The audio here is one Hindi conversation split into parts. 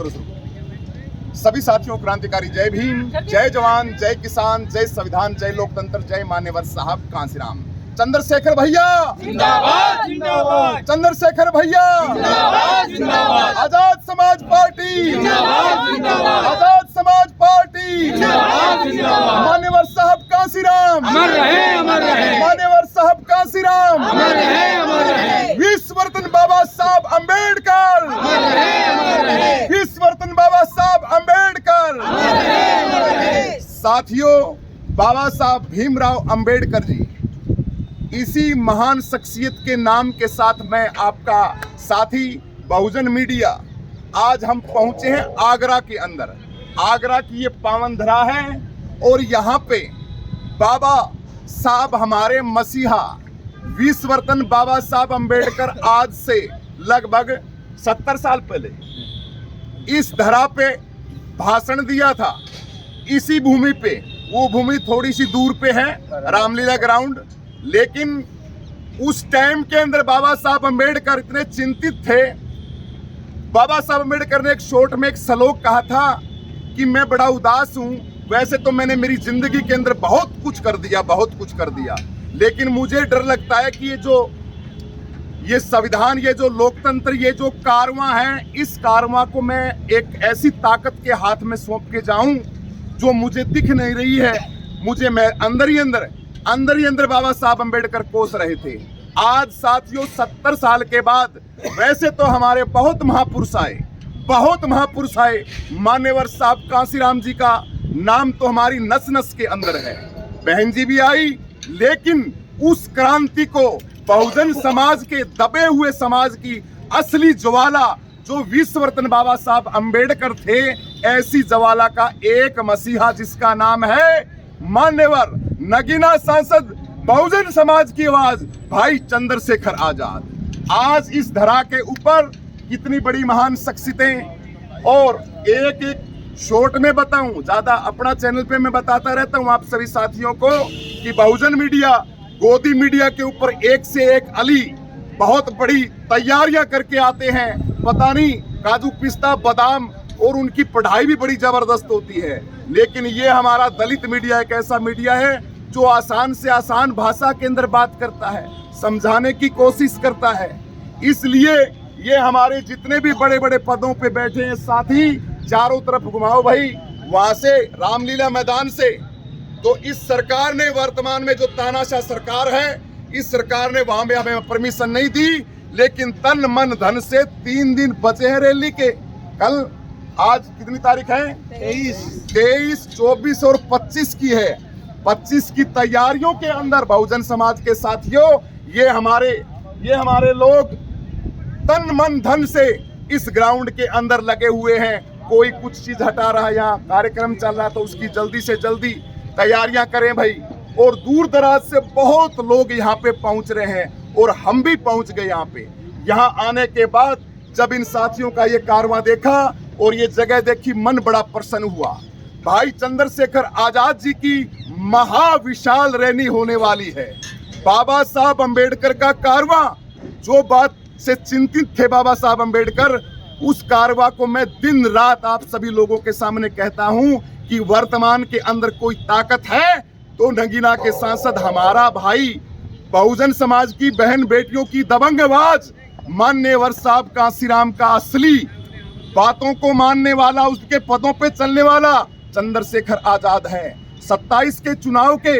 करो शुरू। सभी साथियों क्रांतिकारी जय भीम, जय जवान, जय किसान, जय संविधान, जय लोकतंत्र, जय मान्यवर साहब कांसीराम। चंद्रशेखर भैया जिंदाबाद जिंदाबाद, चंद्रशेखर भैया जिंदाबाद जिंदाबाद, आजाद समाज पार्टी जिंदाबाद जिंदाबाद, आजाद समाज पार्टी जिंदाबाद जिंदाबाद, मान्यवर साहब कांसीराम, अमर रहे अमर रहे, मान्यवर साहब कांसीराम, अमर रहे अमर रहे, विश्वरत्न बाबा साहब अम्बेडकर, अमर रहे अमर रहे, विश्वरत्न बाबा साहब अम्बेडकर। अमर रहे अमर रहे। साथियों, बाबा साहब भीमराव अम्बेडकर जी, इसी महान शख्सियत के नाम के साथ मैं आपका साथी बहुजन मीडिया, आज हम पहुंचे हैं आगरा के अंदर। आगरा की ये पावन धरा है और यहाँ पे बाबा साहब हमारे मसीहा विश्वरत्न बाबा साहब अम्बेडकर आज से लगभग 70 साल पहले इस धरा पे भाषण दिया था। इसी भूमि पे, वो भूमि थोड़ी सी दूर पे है, रामलीला ग्राउंड, लेकिन उस टाइम के अंदर बाबा साहब अम्बेडकर इतने चिंतित थे। बाबा साहब अम्बेडकर ने एक शॉर्ट में एक श्लोक कहा था कि मैं बड़ा उदास हूं, वैसे तो मैंने मेरी जिंदगी के अंदर बहुत कुछ कर दिया, लेकिन मुझे डर लगता है कि ये संविधान, ये जो लोकतंत्र, ये जो कारवां है, इस कारवां को मैं एक ऐसी ताकत के हाथ में सौंप के जाऊं जो मुझे दिख नहीं रही है। मैं अंदर ही अंदर बाबा साहब अम्बेडकर कोस रहे थे। आज साथियों 70 साल के बाद, वैसे तो हमारे बहुत महापुरुष आए, मान्यवर साहब कांसीराम जी का नाम तो हमारी नस नस के अंदर है, बहन जी भी आई, लेकिन उस क्रांति को बहुजन समाज के, दबे हुए समाज की असली ज्वाला जो विश्वरत्न बाबा साहब अम्बेडकर थे, ऐसी ज्वाला का एक मसीहा जिसका नाम है मान्यवर नगीना सांसद बहुजन समाज की आवाज भाई चंद्रशेखर आजाद। आज इस धरा के ऊपर कितनी बड़ी महान शख्सियतें, और एक एक शॉर्ट में बताऊं, ज्यादा अपना चैनल पे मैं बताता रहता हूं आप सभी साथियों को कि बहुजन मीडिया, गोदी मीडिया के ऊपर एक से एक अली बहुत बड़ी तैयारियां करके आते हैं। पता नहीं काजू पिस्ता बादाम, और उनकी पढ़ाई भी बड़ी जबरदस्त होती है, लेकिन ये हमारा दलित मीडिया एक ऐसा मीडिया है जो आसान से आसान भाषा के अंदर बात करता है, समझाने की कोशिश करता है। इसलिए ये हमारे जितने भी बड़े बड़े पदों पे बैठे हैं साथी, चारों तरफ घुमाओ भाई, वहां से रामलीला मैदान से, तो इस सरकार ने, वर्तमान में जो तानाशाह सरकार है, इस सरकार ने वहां में हमें परमिशन नहीं दी, लेकिन तन मन धन से 3 दिन बचे हैं रैली के। कल, आज कितनी तारीख है? 23, 24 और 25 की है। 25 की तैयारियों के अंदर बहुजन समाज के साथियों, ये हमारे लोग तन मन धन से इस ग्राउंड के अंदर लगे हुए हैं। कोई कुछ चीज हटा रहा है, यहाँ कार्यक्रम चल रहा है तो उसकी जल्दी से जल्दी तैयारियां करें भाई। और दूर दराज से बहुत लोग यहाँ पे पहुंच रहे हैं, और हम भी पहुंच गए यहाँ पे। यहाँ आने के बाद जब इन साथियों का ये कारवां देखा और ये जगह देखी, मन बड़ा प्रसन्न हुआ। भाई चंद्रशेखर आजाद जी की महाविशाल रैली होने वाली है। बाबा साहब अम्बेडकर का कारवां, जो बात से चिंतित थे बाबा साहब अम्बेडकर, उस कारवां को मैं दिन रात आप सभी लोगों के सामने कहता हूं कि वर्तमान के अंदर कोई ताकत है तो नगीना के सांसद हमारा भाई, बहुजन समाज की बहन बेटियों की दबंग आवाज, मान्यवर साहब कांसीराम का असली बातों को मानने वाला, उसके पदों पे चलने वाला चंद्रशेखर आजाद है। 27 के चुनाव के,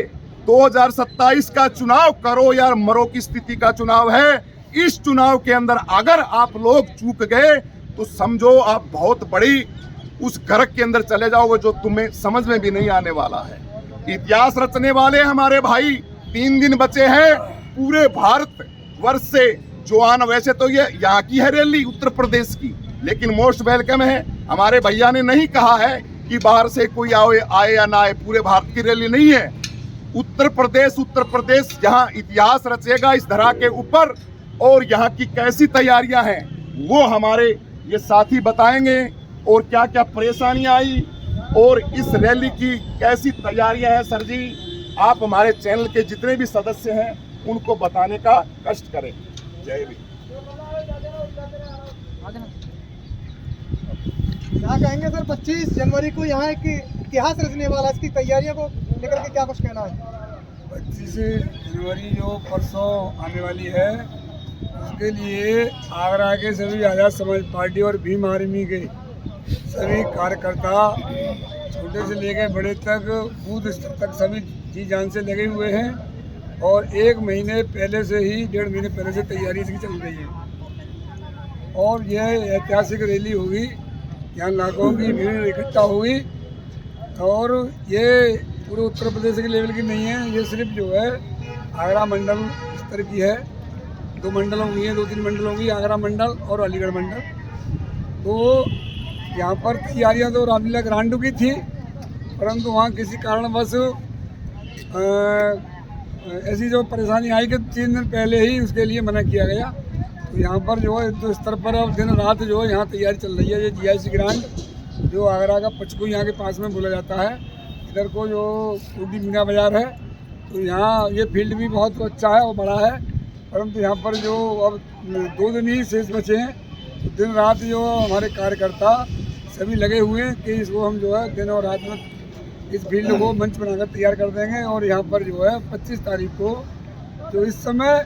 2027 का चुनाव करो या मरो की स्थिति का चुनाव है। इस चुनाव के अंदर अगर आप लोग चूक गए तो समझो आप बहुत बड़ी उस गर्क के अंदर चले जाओगे जो तुम्हें समझ में भी नहीं आने वाला है। इतिहास रचने वाले हमारे भाई, 3 दिन बचे हैं पूरे भारत वर्ष से जो आना। वैसे तो ये यहाँ की है रैली, उत्तर प्रदेश की, लेकिन मोस्ट वेलकम है। हमारे भैया ने नहीं कहा है कि बाहर से कोई आए या ना आए, पूरे भारत की रैली नहीं है। उत्तर प्रदेश यहाँ इतिहास रचेगा इस धरा के ऊपर, और यहाँ की कैसी तैयारियां हैं वो हमारे ये साथी बताएंगे, और क्या क्या परेशानियां आई और इस रैली की कैसी तैयारियां हैं। सर जी, आप हमारे चैनल के जितने भी सदस्य हैं उनको बताने का कष्ट करें। जय भीम। क्या कहेंगे सर, 25 जनवरी को यहाँ एक इतिहास रचने वाला है, इसकी तैयारियों को लेकर के क्या कुछ कहना है? 25 जनवरी जो परसों आने वाली है, उसके लिए आगरा के सभी आज़ाद समाज पार्टी और भीम आर्मी के सभी कार्यकर्ता छोटे से लेकर बड़े तक बूथ स्तर तक सभी जी जान से लगे हुए हैं और 1 महीने पहले से ही 1.5 महीने पहले से तैयारी इसकी चल रही है और यह ऐतिहासिक रैली होगी। यहाँ लाखों की भीड़ इकट्ठा होगी और ये पूरे उत्तर प्रदेश के लेवल की नहीं है, ये सिर्फ जो है आगरा मंडल स्तर की है। 2 मंडल होंगी, 2-3 मंडल होंगी, आगरा मंडल और अलीगढ़ मंडल। तो यहाँ पर तैयारियाँ तो रामलीला ग्रांडू की थी, परंतु वहाँ किसी कारणवश ऐसी जो परेशानी आई कि 3 दिन पहले ही उसके लिए मना किया गया। तो यहाँ पर जो है तो स्तर पर अब दिन रात जो है यहाँ तैयारी चल रही है। ये GIC ग्रांड जो आगरा का पचकू यहाँ के पास में बोला जाता है, इधर को जो टूटी मीना बाज़ार है, तो यहाँ ये फील्ड भी बहुत अच्छा है और बड़ा है, परंतु यहाँ पर जो अब 2 दिन ही शेष बचे हैं, तो दिन रात जो हमारे कार्यकर्ता सभी लगे हुए हैं कि इसको हम जो है दिन और रात में इस फील्ड को मंच बनाकर तैयार कर देंगे। और यहाँ पर जो है 25 तारीख को जो इस समय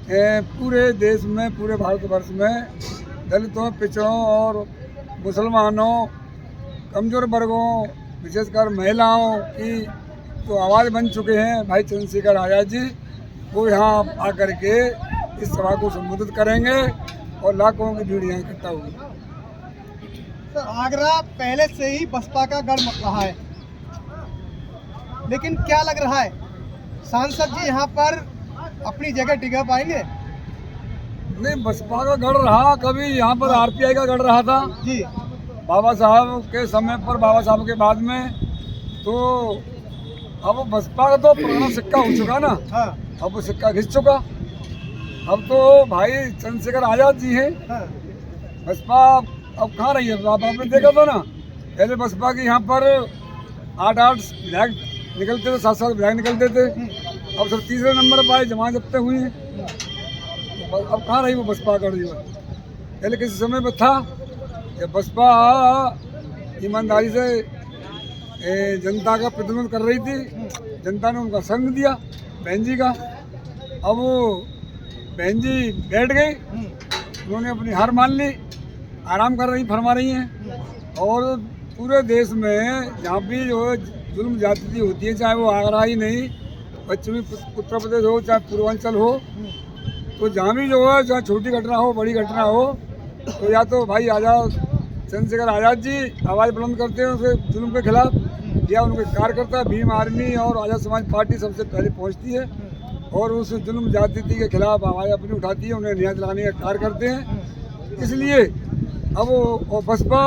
पूरे देश में, पूरे भारतवर्ष में दलितों, पिछड़ों और मुसलमानों, कमज़ोर वर्गों, विशेषकर महिलाओं की जो आवाज़ बन चुके हैं भाई चंद्रशेखर आज़ाद जी, वो यहाँ आकर के इस सभा को संबोधित करेंगे और लाखों की भीड़ यहाँ इकट्ठा होगी। सर, आगरा पहले से ही बसपा का गढ़ रहा है, लेकिन क्या लग रहा है सांसद जी यहाँ पर अपनी जगह टिका पाएंगे? नहीं, बसपा का गढ़ रहा, कभी यहाँ पर RPI का गढ़ रहा था जी। बाबा साहब के समय पर, बाबा साहब के बाद में, तो अब बसपा का तो पुराना सिक्का हो चुका ना। हाँ। अब वो सिक्का घिस चुका। अब तो भाई चंद्रशेखर आज़ाद जी हैं। हाँ। बसपा अब कहाँ रही है? आपने देखा था ना, पहले बसपा की यहाँ पर 8-8 विधायक निकलते थे, 7-7 विधायक निकलते थे। अब सब तीसरे नंबर पर आए, जमा जब्तें हुई हैं। अब कहाँ रही वो बसपा का जो है? पहले किसी समय में था जब बसपा ईमानदारी से जनता का प्रतिनिधित्व कर रही थी, जनता ने उनका संग दिया बहन जी का। अब वो बहन जी बैठ गई, उन्होंने अपनी हार मान ली, आराम कर रही, फरमा रही हैं। और पूरे देश में जहाँ भी जो है जुल्म ज्यादती होती है, चाहे वो आगरा ही नहीं, पश्चिमी उत्तर प्रदेश हो, चाहे पूर्वांचल हो, तो जहाँ भी जो है, चाहे छोटी घटना हो, बड़ी घटना हो, तो या तो भाई आज़ाद चंद्रशेखर आज़ाद जी आवाज़ बुलंद करते हैं उसके जुल्म के खिलाफ, या उनके कार्यकर्ता भीम आर्मी और आज़ाद समाज पार्टी सबसे पहले पहुँचती है और उस जुल्म ज्यादती के खिलाफ आवाज़ अपनी उठाती है, उन्हें न्याय दिलाने का कार्य करते हैं। इसलिए अब वो बसपा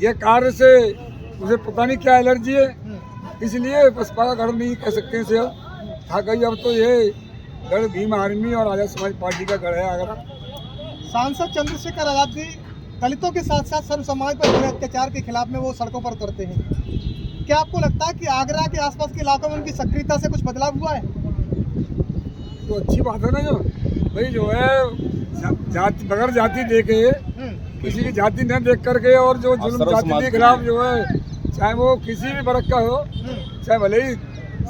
ये कार्य से उसे पता नहीं क्या एलर्जी है, इसलिए बसपा का गढ़ नहीं कह सकते हैं से था कहीं। अब तो ये गढ़ भीम आर्मी और आज़ाद समाज पार्टी का गढ़ है आगरा। सांसद चंद्रशेखर आज़ाद जी दलितों के साथ साथ सर्व समाज पर हुए अत्याचार के खिलाफ में वो सड़कों पर उतरते हैं। क्या आपको लगता है कि आगरा के आसपास के इलाकों में उनकी सक्रियता से कुछ बदलाव हुआ है? तो अच्छी बात है ना, जो भाई जो है जाति बगैर जाति देखे, किसी की जाति न देख करके, और जो जुल्म जाति के खिलाफ जो है, चाहे वो किसी भी वर्ग का हो, चाहे भले ही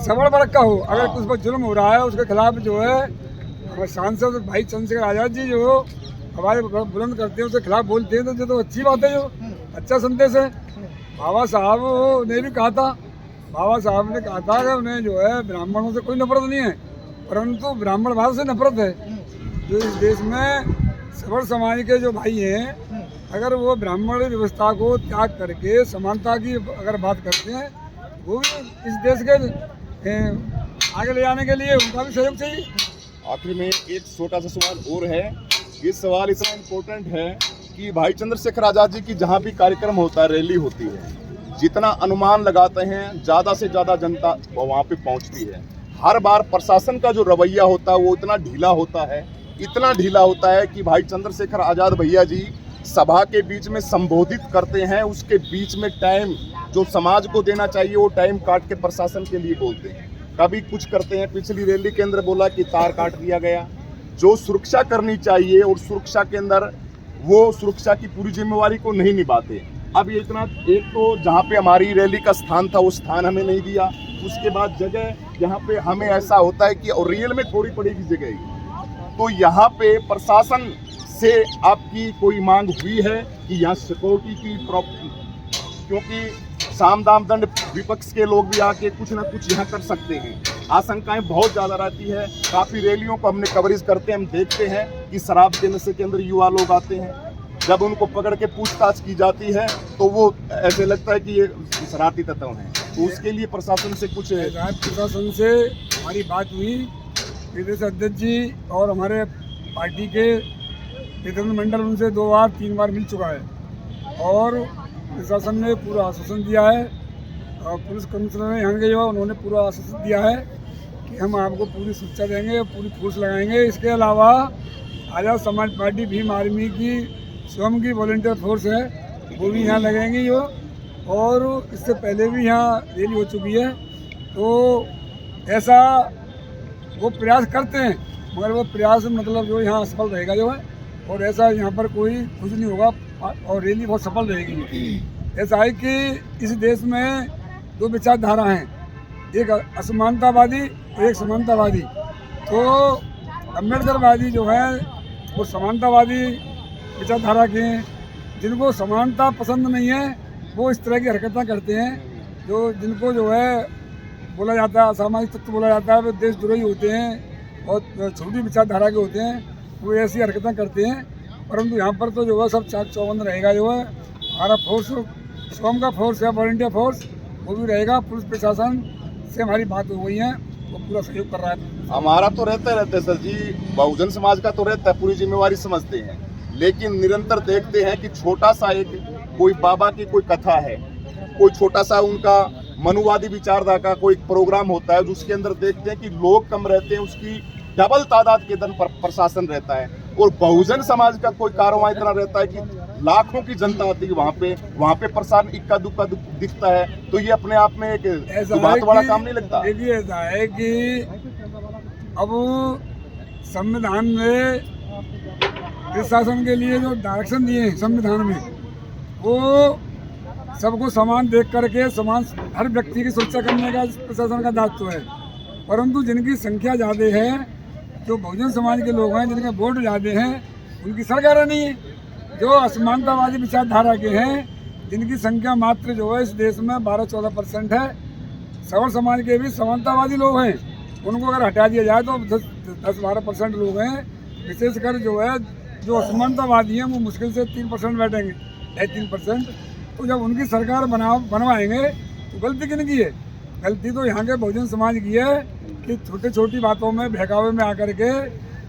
सवर्ण वर्ग का हो, अगर कुछ पर जुल्म हो रहा है उसके खिलाफ जो है हमारे सांसद भाई चंद्रशेखर आज़ाद जी जो आवाज़ बुलंद करते हैं, उसके खिलाफ बोलते हैं, तो ये तो अच्छी बात है, जो अच्छा संदेश है। बाबा साहब ने भी कहा था, बाबा साहब ने कहा था कि उन्हें जो है ब्राह्मणों से कोई नफरत नहीं है, परंतु ब्राह्मणवाद से नफरत है। जो इस देश में सवर्ण समाज के जो भाई हैं, अगर वो ब्राह्मण व्यवस्था को त्याग करके समानता की अगर बात करते हैं, वो भी इस देश के आगे ले जाने के लिए उनका भी सहयोग चाहिए। आखिर में एक छोटा सा सवाल और है। ये सवाल इतना इम्पोर्टेंट है कि भाई चंद्रशेखर आज़ाद जी की जहाँ भी कार्यक्रम होता है, रैली होती है, जितना अनुमान लगाते हैं ज़्यादा से ज़्यादा जनता वहाँ पे पहुँचती है। हर बार प्रशासन का जो रवैया होता है वो इतना ढीला होता है, इतना ढीला होता है कि भाई चंद्रशेखर आज़ाद भैया जी सभा के बीच में संबोधित करते हैं, उसके बीच में टाइम जो समाज को देना चाहिए वो टाइम काट के प्रशासन के लिए बोलते हैं, कभी कुछ करते हैं। पिछली रैली के अंदर बोला कि तार काट दिया गया। जो सुरक्षा करनी चाहिए और सुरक्षा के अंदर वो सुरक्षा की पूरी जिम्मेवारी को नहीं निभाते। अब ये इतना, एक तो जहाँ पे हमारी रैली का स्थान था वो स्थान हमें नहीं दिया, उसके बाद जगह जहाँ पे हमें ऐसा होता है कि और रियल में थोड़ी पड़ेगी जगह, तो यहाँ पे प्रशासन से आपकी कोई मांग हुई है कि यहाँ सिक्योरिटी की क्योंकि साम दाम दंड विपक्ष के लोग भी आके कुछ ना कुछ यहाँ कर सकते हैं, आशंकाएं बहुत ज़्यादा रहती है। काफ़ी रैलियों को हमने कवरेज करते हैं, हम देखते हैं कि शराब के नशे के अंदर युवा लोग आते हैं, जब उनको पकड़ के पूछताछ की जाती है तो वो ऐसे लगता है कि ये शरारती तत्व हैं। तो उसके लिए प्रशासन से कुछ राज्य प्रशासन से हमारी बात हुई, प्रदेश अध्यक्ष जी और हमारे पार्टी के प्रतिनिधिमंडल उनसे 2 बार 3 बार मिल चुका है और प्रशासन ने पूरा आश्वासन दिया है और पुलिस कमिश्नर यहाँ के जो उन्होंने पूरा आश्वासन दिया है कि हम आपको पूरी सुरक्षा देंगे और पूरी फोर्स लगाएंगे। इसके अलावा आज़ाद समाज पार्टी भीम आर्मी की स्वयं की वॉलंटियर फोर्स है वो भी यहाँ लगेंगी जो, और इससे पहले भी यहाँ रैली हो चुकी है। तो ऐसा वो प्रयास करते हैं मगर वो प्रयास मतलब जो यहाँ सफल रहेगा जो है, और ऐसा यहाँ पर कोई कुछ नहीं होगा और रैली बहुत सफल रहेगी। ऐसा है कि इस देश में 2 विचारधारा हैं, एक असमानतावादी और एक समानतावादी। तो अम्बेडकरवादी जो है वो समानतावादी विचारधारा के हैं, जिनको समानता पसंद नहीं है वो इस तरह की हरकतें करते हैं, जो जिनको जो है बोला जाता है असामाजिक तत्व बोला जाता है, वे देशद्रोही होते हैं और छोटी विचारधारा के होते हैं, वो ऐसी हरकतें करते हैं। परंतु यहाँ पर तो जो है सब चाक चौबंद रहेगा। जो है हमारा फोर्स स्वयं का फोर्स है, वॉलंटियर फोर्स वो भी रहेगा। पुलिस प्रशासन से हमारी बात हो गई है, वो पूरा सहयोग कर रहा है। हमारा तो रहता है सर जी, बहुजन समाज का तो रहता है, पूरी जिम्मेवारी समझते हैं, लेकिन निरंतर देखते हैं कि छोटा सा एक कोई बाबा की कोई कथा है, कोई छोटा सा उनका मनुवादी विचारधारा का कोई प्रोग्राम होता है, जिसके अंदर देखते हैं कि लोग कम रहते हैं, उसकी डबल तादाद के दर पर प्रशासन रहता है। और बहुजन समाज का कोई कारोबार इतना रहता है कि लाखों की जनता आती है वहाँ पे प्रशासन इक्का दुक्का दिखता है। तो ये अपने आप में एक बहुत बड़ा काम नहीं लगता। देखिए ऐसा है कि अब संविधान में प्रशासन के लिए जो डायरेक्शन दिए हैं संविधान में, वो सबको समान देख करके समान हर व्यक्ति की सुरक्षा करने का प्रशासन का दायित्व है। परंतु जिनकी संख्या ज़्यादा है, जो बहुजन समाज के लोग हैं, जिनके वोट ज़्यादा हैं, उनकी सरकार नहीं है। जो असमानतावादी विचारधारा के हैं, जिनकी संख्या मात्र जो है इस देश में 12-14% है, सवर समाज के भी समानतावादी लोग हैं, उनको अगर हटा दिया जाए तो 10-12% लोग हैं। विशेषकर जो है जो असमानतावादी हैं वो मुश्किल से 3% बैठेंगे, 3%। तो जब उनकी सरकार बनवाएंगे तो गलती किनकी है? गलती तो यहाँ के बहुजन समाज की है कि छोटी छोटी बातों में बहकावे में आकर के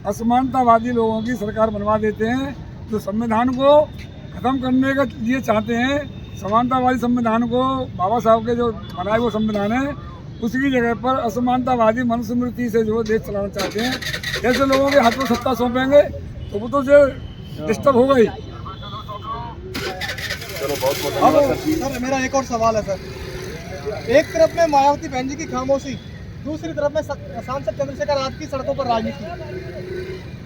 असमानतावादी लोगों की सरकार बनवा देते हैं, जो संविधान को ख़त्म करने के लिए चाहते हैं। समानतावादी संविधान को बाबा साहब के जो बनाए वो संविधान है, उसकी जगह पर असमानतावादी मनुस्मृति से जो देश चलाना चाहते हैं। ऐसे लोगों के हाथ में सत्ता सौंपेंगे तो वो तो डिस्टर्ब हो गई। चलो बहुत धन्यवाद सर। मेरा एक और सवाल है सर। एक तरफ में मायावती बहन जी की खामोशी, दूसरी तरफ में सांसद चंद्रशेखर आजाद की सड़कों पर राजनीति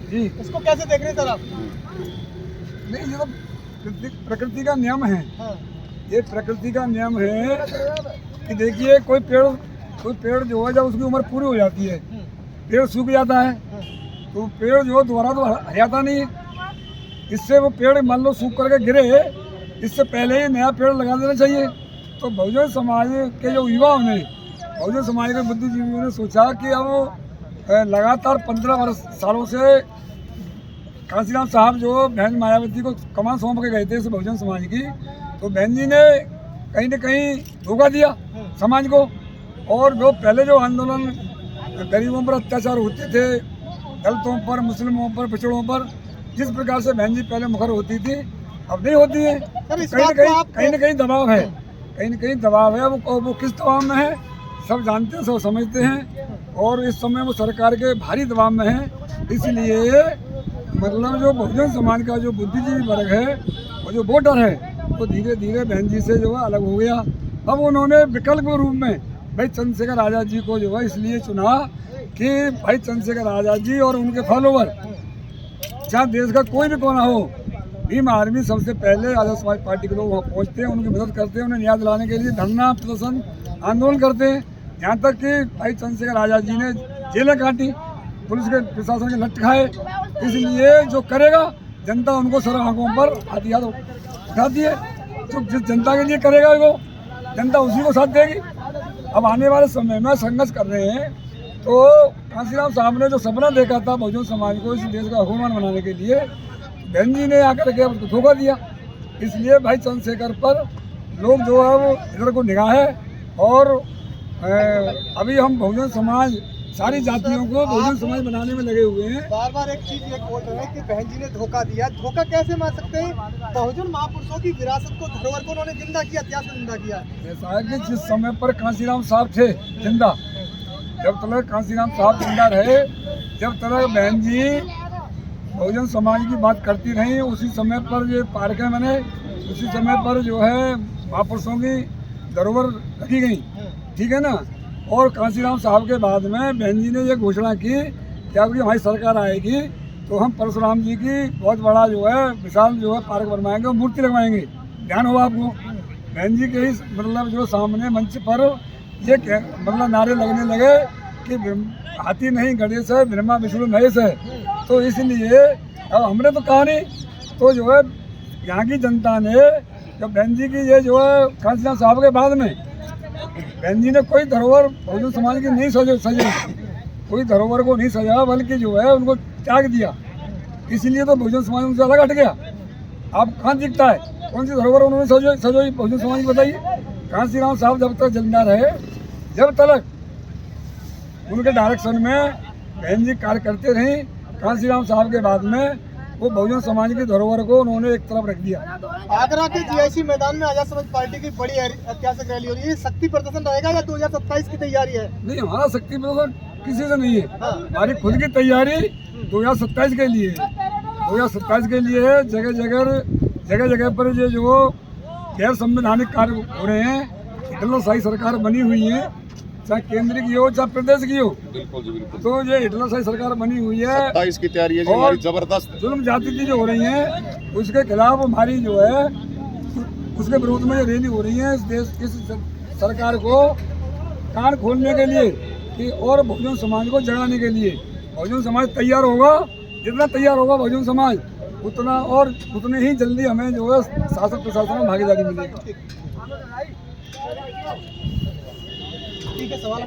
जी, इसको कैसे देख रहे हैं सर आप? नहीं, ये तो प्रकृति का नियम है। हाँ। ये प्रकृति का नियम है कि देखिए कोई पेड़ जो है जब उसकी उम्र पूरी हो जाती है, पेड़ सूख जाता है, तो पेड़ जो दोबारा तो हरियाता नहीं है। इससे वो पेड़ मान लो सूख करके गिरे, इससे पहले ही नया पेड़ लगा देना चाहिए। तो बहुजन समाज के जो युवाओं ने, बहुजन समाज के बुद्धिजीवियों ने सोचा कि अब लगातार 15 सालों से कांसीराम साहब जो बहन मायावती को कमान सौंप के गए थे इस बहुजन समाज की, तो बहन जी ने कहीं न कहीं धोखा दिया समाज को। और जो पहले जो आंदोलन गरीबों पर अत्याचार होते थे, दलितों पर, मुस्लिमों पर, पिछड़ों पर, जिस प्रकार से बहन जी पहले मुखर होती थी, अब नहीं होती है। कहीं न कहीं दबाव है, कहीं न कहीं दबाव है। वो किस दबाव में है सब जानते हैं, सब समझते हैं। और इस समय वो सरकार के भारी दबाव में है। इसलिए मतलब जो बहुजन समाज का जो बुद्धिजीवी वर्ग है और जो वोटर है, वो धीरे धीरे बहन जी से जो है अलग हो गया। अब उन्होंने विकल्प रूप में भाई चंद्रशेखर आज़ाद जी को जो है इसलिए चुना कि भाई चंद्रशेखर आज़ाद जी और उनके फॉलोवर, जहाँ देश का कोई भी कोना हो, भीम आर्मी सबसे पहले आजाद समाज पार्टी के लोग वहाँ पहुँचते हैं, उनकी मदद करते हैं, उन्हें न्याय दिलाने के लिए धरना प्रदर्शन आंदोलन करते हैं। यहाँ तक कि भाई चंद्रशेखर आजाद जी ने जेलें काटी, पुलिस के प्रशासन के लट खाए। इसलिए जो करेगा जनता उनको सर आंखों पर हथियार उठाती है। जो जिस जनता के लिए करेगा वो जनता उसी को साथ देगी। अब आने वाले समय में संघर्ष कर रहे हैं तो कांशीराम साहब ने जो सपना देखा था बहुजन समाज को इस देश का हुक्मरान बनाने के लिए, बहन जी ने आकर के उसको धोखा दिया। इसलिए भाई चंद्रशेखर पर लोग जो है वो इधर को निगाह है। और अभी हम बहुजन समाज सारी जातियों को बहुजन समाज बनाने में लगे हुए हैं। बार बार एक चीज ये बोल रहे हैं कि बहन जी ने धोखा दिया। धोखा कैसे मान सकते हैं? बहुजन महापुरुषों की विरासत को, धरोहर को उन्होंने जिंदा किया, इतिहास में जिंदा किया। ऐसा है कि जिस समय पर कांशीराम साहब थे जिंदा, जब तक कांशीराम साहब जिंदा रहे, जब तक बहन जी बहुजन समाज की बात करती रही, उसी समय पर ये पार्कें बने, उसी समय पर जो है महापुरुषों की धरोहर रखी गई। ठीक है ना। और कांशीराम साहब के बाद में बहन जी ने ये घोषणा की कि अब हमारी सरकार आएगी तो हम परशुराम जी की बहुत बड़ा जो है विशाल जो है पार्क बनवाएंगे और मूर्ति लगवाएंगे। ध्यान होगा आपको, बहन जी के ही मतलब जो सामने मंच पर ये मतलब नारे लगने लगे कि हाथी नहीं गणेश है, ब्रह्मा विष्णु महेश है। तो इसलिए अब हमने तो कहा नहीं, तो जो है यहाँ की जनता ने जब बहन जी की ये जो है कांशीराम साहब के बाद में बहन जी ने कोई धरोहर बहुजन समाज की नहीं सजे, कोई धरोहर को नहीं सजा, बल्कि जो है उनको त्याग दिया। इसलिए तो बहुजन समाज उनसे अलग हट गया। आप कहाँ दिखता है, कौन सी धरोहर उन्होंने सजोई बहुजन समाज की बताइए। कांशीराम साहब जब तक जिंदा रहे, जब तक उनके डायरेक्शन में बहन जी कार्य करते रही, कांशीराम साहब के बाद में वो बहुजन समाज की धरोहर को उन्होंने एक तरफ रख दिया। आगरा के जीआईसी मैदान में आजाद समाज पार्टी की बड़ी ऐतिहासिक रैली हो रही है। शक्ति प्रदर्शन रहेगा या 2027 की तैयारी है? नहीं, हमारा शक्ति प्रदर्शन किसी से नहीं है। हमारी खुद की तैयारी 2027 के लिए है। 2027 के लिए है। जगह जगह पर ये जो गैर संवैधानिक कार्य हो रहे हैं, हिटलरशाही सरकार बनी हुई है, चाहे केंद्र की हो चाहे प्रदेश की हो। बिल्कुल जी बिल्कुल। तो ये हिटलरशाही सरकार बनी हुई है, 27 की तैयारी है जी हमारी जबरदस्त। जुल्म जाति जो हो रही है उसके खिलाफ हमारी जो है उसके विरोध में ये रैली हो रही है। इस देश इस सरकार को कान खोलने के लिए कि और बहुजन समाज को जगाने के लिए। बहुजन समाज तैयार होगा, जितना तैयार होगा बहुजन समाज उतना और उतने ही जल्दी हमें जो है शासन प्रशासन में भागीदारी मिलेगी। ठीक है, सवाल